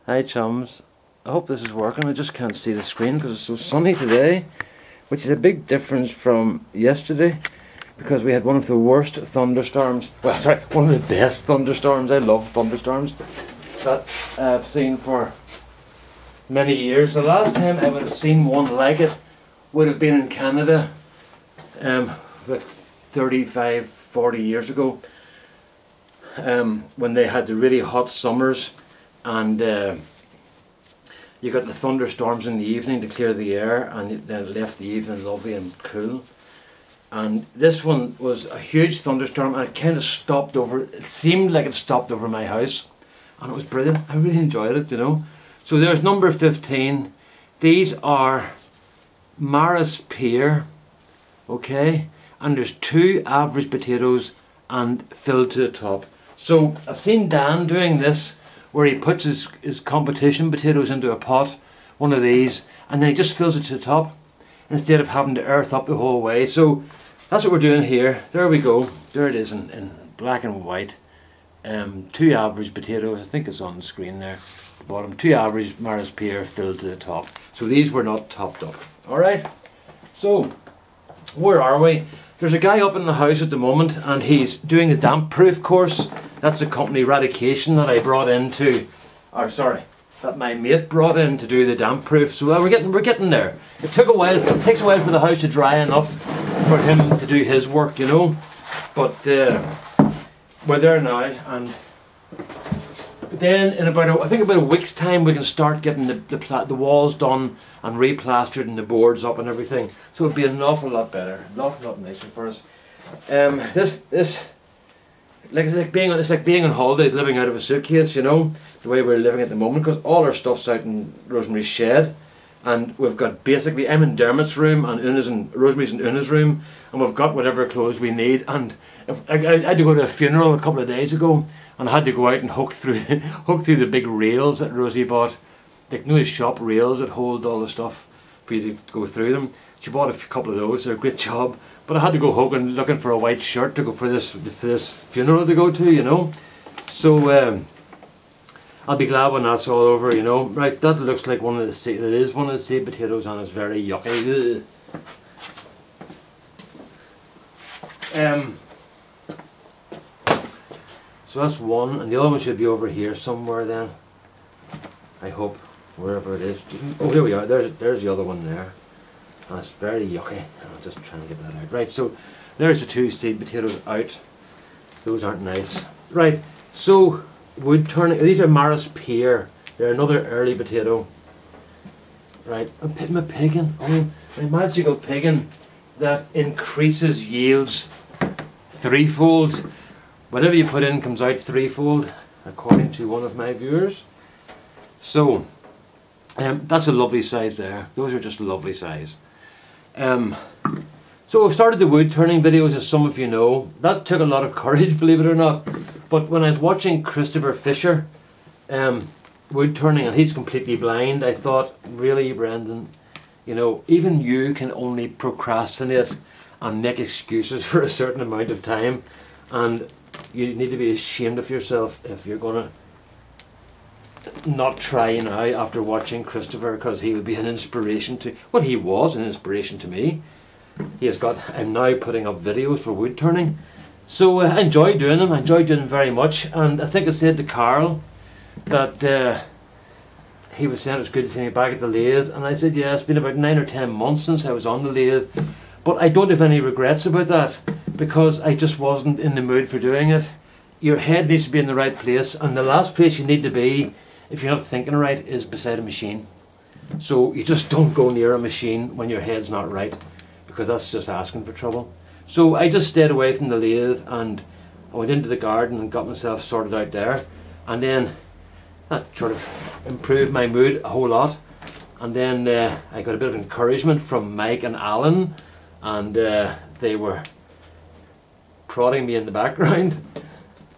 Hi chums, I hope this is working. I just can't see the screen because it's so sunny today, which is a big difference from yesterday because we had one of the worst thunderstorms, well sorry, one of the best thunderstorms. I love thunderstorms that I've seen for many years. The last time I would have seen one like it would have been in Canada like 35-40 years ago, when they had the really hot summers and you got the thunderstorms in the evening to clear the air, and then it left the evening lovely and cool. And this one was a huge thunderstorm, and it kind of stopped over, it seemed like it stopped over my house, and it was brilliant. I really enjoyed it, you know. So there's number 15. These are Maris pear, okay, and there's 2 average potatoes and filled to the top. So I've seen Dan doing this where he puts his competition potatoes into a pot, one of these, and then he just fills it to the top instead of having to earth up the whole way. So that's what we're doing here. There we go. There it is in black and white. 2 average potatoes. I think it's on the screen there. Bottom 2 average Maris pear filled to the top. So these were not topped up. Alright. So where are we? There's a guy up in the house at the moment and he's doing a damp proof course. That's the company Radication that I brought into, or sorry, that my mate brought in to do the damp proof. So we're getting there. It took a while. It takes a while for the house to dry enough for him to do his work, you know. But we're there now, and then in about I think about a week's time we can start getting the walls done and replastered and the boards up and everything. So it'll be an awful lot better, an awful lot nicer for us. It's like being on holidays, living out of a suitcase, you know, the way we're living at the moment, because all our stuff's out in Rosemary's shed, and we've got basically, I'm in Dermot's room and Rosemary's in Una's room, and we've got whatever clothes we need. And I had to go to a funeral a couple of days ago, and I had to go out and hook through the big rails that Rosie bought, like, you know, the shop rails that hold all the stuff for you to go through them. She bought a couple of those. They're a great job. But I had to go looking for a white shirt to go for this funeral to go to, you know. So I'll be glad when that's all over, you know. Right, that looks like one of the seed. It is one of the seed potatoes, and it's very yucky. So that's one, and the other one should be over here somewhere. Then I hope, wherever it is. Oh, here we are. There's the other one there. That's very yucky. I'll just try and get that out. Right, so there's the 2 seed potatoes out. Those aren't nice. Right, so wood turning. These are Maris pear. They're another early potato. Right, I'm putting my piggin. Oh, my magical piggin that increases yields threefold. Whatever you put in comes out threefold, according to one of my viewers. So that's a lovely size there. Those are just lovely size. So we've started the wood turning videos, as some of you know. That took a lot of courage, believe it or not. But when I was watching Christopher Fisher wood turning, and he's completely blind, I thought, really, Brendan, you know, even you can only procrastinate and make excuses for a certain amount of time, and you need to be ashamed of yourself if you're gonna not try now after watching Christopher, because he would be an inspiration to, well, he was an inspiration to me. I'm now putting up videos for wood turning, so I enjoy doing them. I enjoy doing them very much, and I think I said to Carl that he was saying it was good to see me back at the lathe, and I said, yeah, it's been about 9 or 10 months since I was on the lathe, but I don't have any regrets about that, because I just wasn't in the mood for doing it. Your head needs to be in the right place, and the last place you need to be, if you're not thinking right, is beside a machine. So you just don't go near a machine when your head's not right, because that's just asking for trouble. So I just stayed away from the lathe, and I went into the garden and got myself sorted out there, and then that sort of improved my mood a whole lot. And then I got a bit of encouragement from Mike and Alan, and they were prodding me in the background,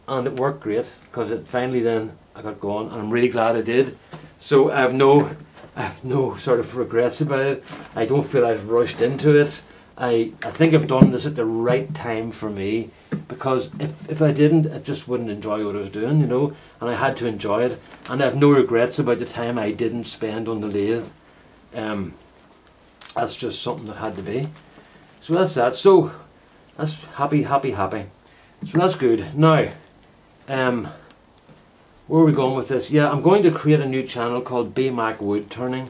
and it worked great, because it finally then I got going, and I'm really glad I did. So I have no sort of regrets about it. I don't feel I've rushed into it. I think I've done this at the right time for me, because if I didn't, I just wouldn't enjoy what I was doing, you know, and I had to enjoy it, and I have no regrets about the time I didn't spend on the lathe. That's just something that had to be. So that's that. So that's happy. So that's good. Now, where are we going with this? Yeah, I'm going to create a new channel called BMac Wood Turning.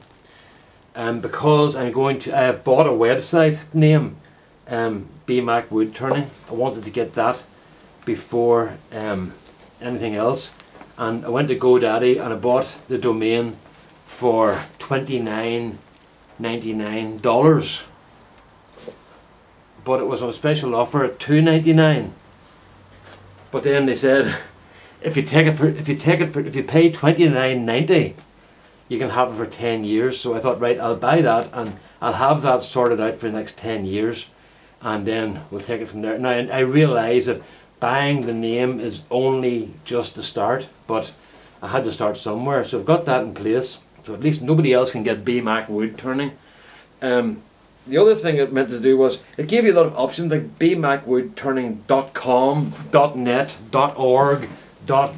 Because I have bought a website name, BMac Wood Turning. I wanted to get that before anything else. And I went to GoDaddy and I bought the domain for $29.99. But it was on a special offer at $2.99. But then they said, if you pay $29.90, you can have it for 10 years. So I thought, right, I'll buy that and I'll have that sorted out for the next 10 years, and then we'll take it from there. Now, I realise that buying the name is only just the start, but I had to start somewhere, so I've got that in place, so at least nobody else can get BMac Wood Turning. The other thing it meant to do was, it gave you a lot of options, like bmacwoodturning.com, .net, .org,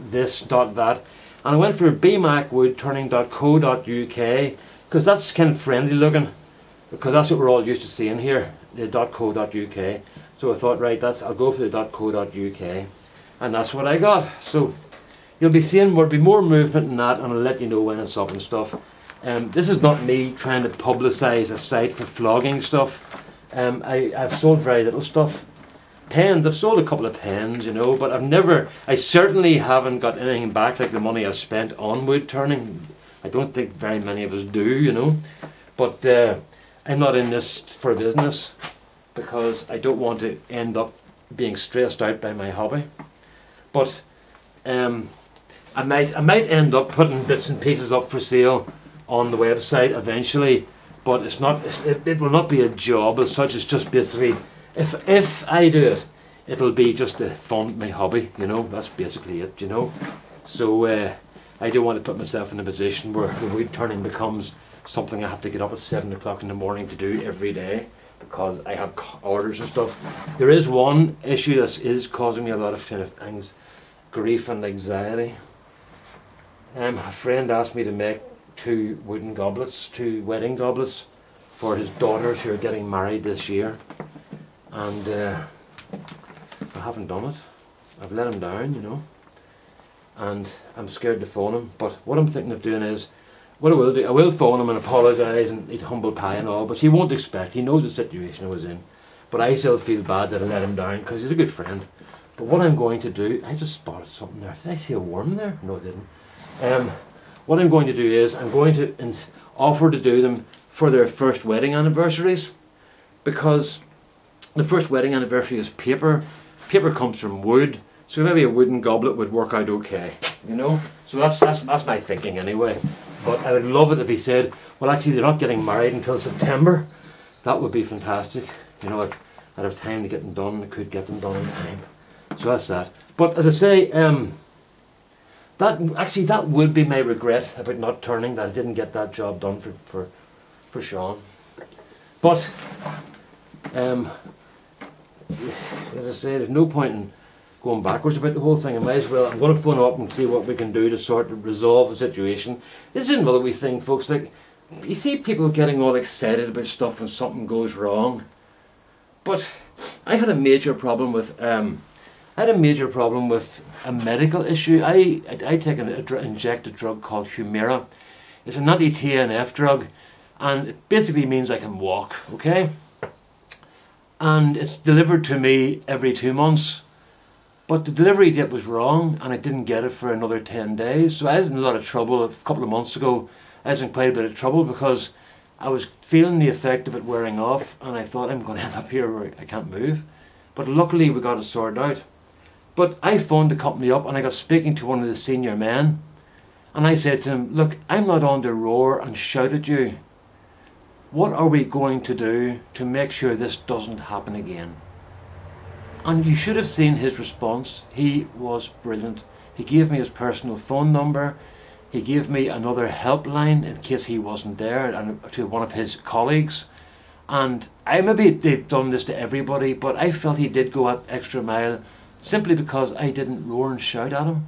.this, .that. And I went for bmacwoodturning.co.uk, because that's kind of friendly looking, because that's what we're all used to seeing here, the .co.uk. So I thought, right, I'll go for the .co.uk, and that's what I got. So you'll be seeing there'll be more movement in that, and I'll let you know when it's up and stuff. This is not me trying to publicise a site for flogging stuff. I've sold very little stuff. Pens, I've sold a couple of pens, you know, but I certainly haven't got anything back like the money I've spent on wood turning. I don't think very many of us do, you know, but I'm not in this for business, because I don't want to end up being stressed out by my hobby. But I might end up putting bits and pieces up for sale on the website eventually, but it will not be a job as such. It's just basically, if I do it, it'll be just to fund my hobby, you know. That's basically it, you know. So I don't want to put myself in a position where the wood turning becomes something I have to get up at 7 o'clock in the morning to do every day, because I have orders and stuff. There is one issue that is causing me a lot of kind of grief and anxiety. A friend asked me to make 2 wedding goblets for his daughters who are getting married this year, and I haven't done it. I've let him down, you know, and I'm scared to phone him. But what I'm thinking of doing is, what I will do, I will phone him and apologise and eat humble pie and all, but he won't expect, he knows the situation I was in. But I still feel bad that I let him down, because he's a good friend. But what I'm going to do, I just spotted something there. Did I see a worm there? No, I didn't. What I'm going to do is, I'm going to offer to do them for their first wedding anniversaries, because the first wedding anniversary is paper. Paper comes from wood, so maybe a wooden goblet would work out okay, you know. So that's my thinking anyway. But I would love it if he said, well, actually they're not getting married until September. That would be fantastic. You know, I'd have time to get them done. I could get them done in time. So that's that. But as I say, that would be my regret about not turning, that I didn't get that job done for Sean. But as I say, there's no point in going backwards about the whole thing. I might as well, I'm going to phone up and see what we can do to sort of resolve the situation. This is another wee thing, folks. Like, you see people getting all excited about stuff when something goes wrong. But I had a major problem with a medical issue. I take an injected drug called Humira. It's an anti-TNF drug, and it basically means I can walk, okay? And it's delivered to me every 2 months. But the delivery date was wrong, and I didn't get it for another 10 days. So I was in a lot of trouble. A couple of months ago, I was in quite a bit of trouble, because I was feeling the effect of it wearing off, and I thought, I'm going to end up here where I can't move. But luckily we got it sorted out. But I phoned the company up, and I got speaking to one of the senior men, and I said to him, look, I'm not on to roar and shout at you. What are we going to do to make sure this doesn't happen again? And you should have seen his response. He was brilliant. He gave me his personal phone number. He gave me another helpline in case he wasn't there, and to one of his colleagues. And maybe they've done this to everybody, but I felt he did go an extra mile simply because I didn't roar and shout at him.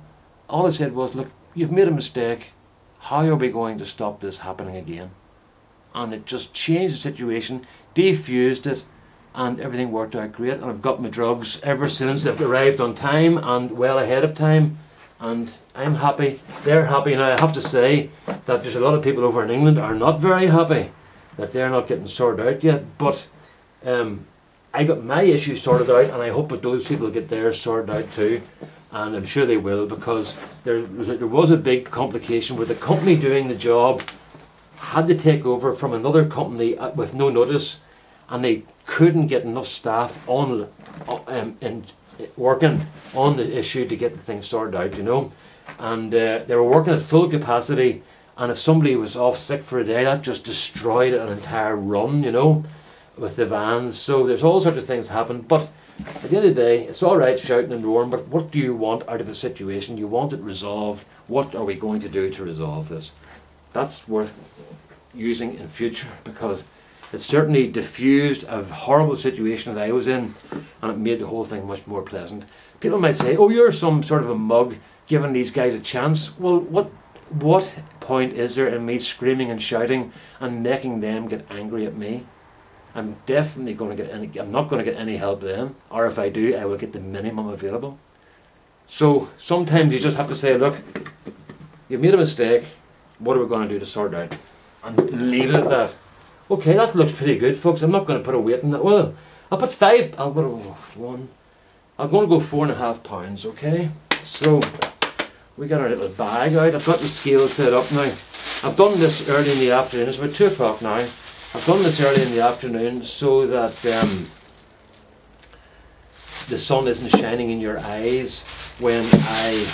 All I said was, look, you've made a mistake. How are we going to stop this happening again? And it just changed the situation, defused it, and everything worked out great. And I've got my drugs ever since. They've arrived on time and well ahead of time. And I'm happy, they're happy. Now I have to say that there's a lot of people over in England are not very happy that they're not getting sorted out yet. But I got my issue sorted out, and I hope that those people get theirs sorted out too. And I'm sure they will, because there was a big complication where the company doing the job had to take over from another company with no notice, and they couldn't get enough staff on and working on the issue to get the thing sorted out, you know. And they were working at full capacity, and if somebody was off sick for a day, that just destroyed an entire run, you know, with the vans. So there's all sorts of things happen, but at the end of the day, it's all right shouting and roaring, but what do you want out of a situation? You want it resolved. What are we going to do to resolve this? That's worth using in future, because it certainly diffused a horrible situation that I was in, and it made the whole thing much more pleasant. People might say, oh, you're some sort of a mug giving these guys a chance. Well, what point is there in me screaming and shouting and making them get angry at me? I'm definitely going to get I'm not going to get any help then, or if I do, I will get the minimum available. So sometimes you just have to say, look, you've made a mistake, what are we going to do to sort it out? And leave it at that. Okay, that looks pretty good, folks. I'm not going to put a weight in that. Well, I'll put 5, I'm going to go 4.5 pounds, okay? So we got our little bag out. I've got the scale set up now. I've done this early in the afternoon, it's about 2 o'clock now. I've done this early in the afternoon so that the sun isn't shining in your eyes when I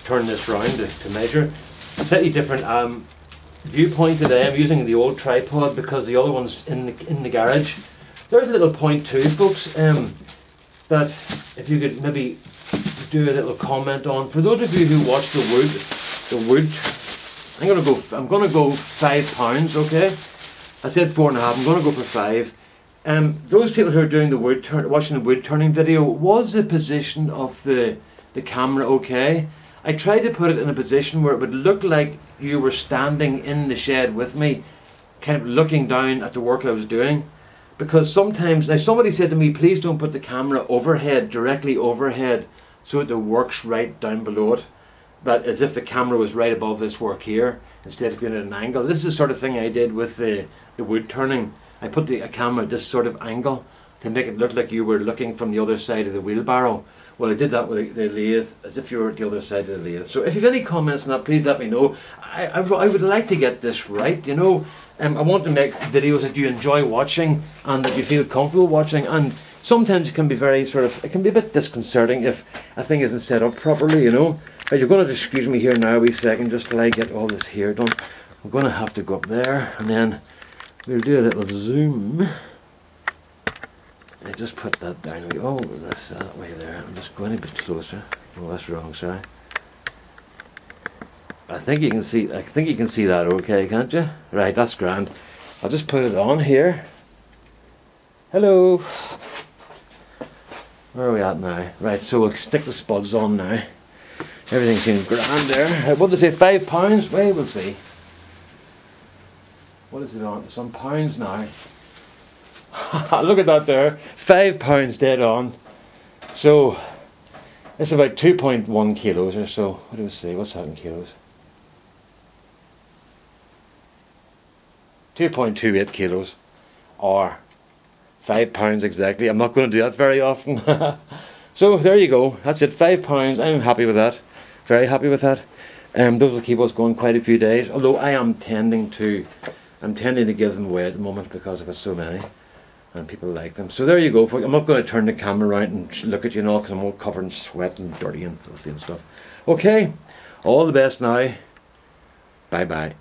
turn this round to measure. A slightly different viewpoint today. I'm using the old tripod because the other one's in the garage. There's a little point too, folks, that if you could maybe do a little comment on. For those of you who watch the wood, I'm gonna go 5 pounds, okay? I said 4.5. I'm gonna go for 5. Those people who are doing the watching the wood turning video, was the position of the camera okay? I tried to put it in a position where it would look like you were standing in the shed with me, kind of looking down at the work I was doing. Because sometimes, now somebody said to me, please don't put the camera overhead, directly overhead, so that the work's right down below it. But as if the camera was right above this work here, instead of being at an angle. This is the sort of thing I did with the wood turning. I put a camera at this sort of angle to make it look like you were looking from the other side of the wheelbarrow. Well, I did that with the lathe, as if you were at the other side of the lathe. So if you have any comments on that, please let me know. I would like to get this right, you know. I want to make videos that you enjoy watching and that you feel comfortable watching. And sometimes it can be very it can be a bit disconcerting if a thing isn't set up properly, you know. But you're going to excuse me here now a wee second just till I get all this here done. I'm going to have to go up there and then we'll do a little zoom. I just put that down. Oh, that's that way there. I'm just going a bit closer. Oh, that's wrong, sorry. I think you can see that okay, can't you? Right, that's grand. I'll just put it on here. Hello. Where are we at now? Right, so we'll stick the spuds on now. Everything seems grand there. What did they say, 5 pounds? Well, we'll see. What is it on? It's on pounds now. Look at that there. 5 pounds dead on. So, it's about 2.1 kilos or so. What do we say? What's that in kilos? 2.28 kilos. Or 5 pounds exactly. I'm not going to do that very often. So, there you go. That's it. 5 pounds. I'm happy with that. Very happy with that. Those will keep us going quite a few days. Although I am tending to give them away at the moment because I've got so many and people like them. So there you go. I'm not going to turn the camera around and look at you and all because I'm all covered in sweat and dirty and filthy and stuff. Okay, all the best now. Bye bye.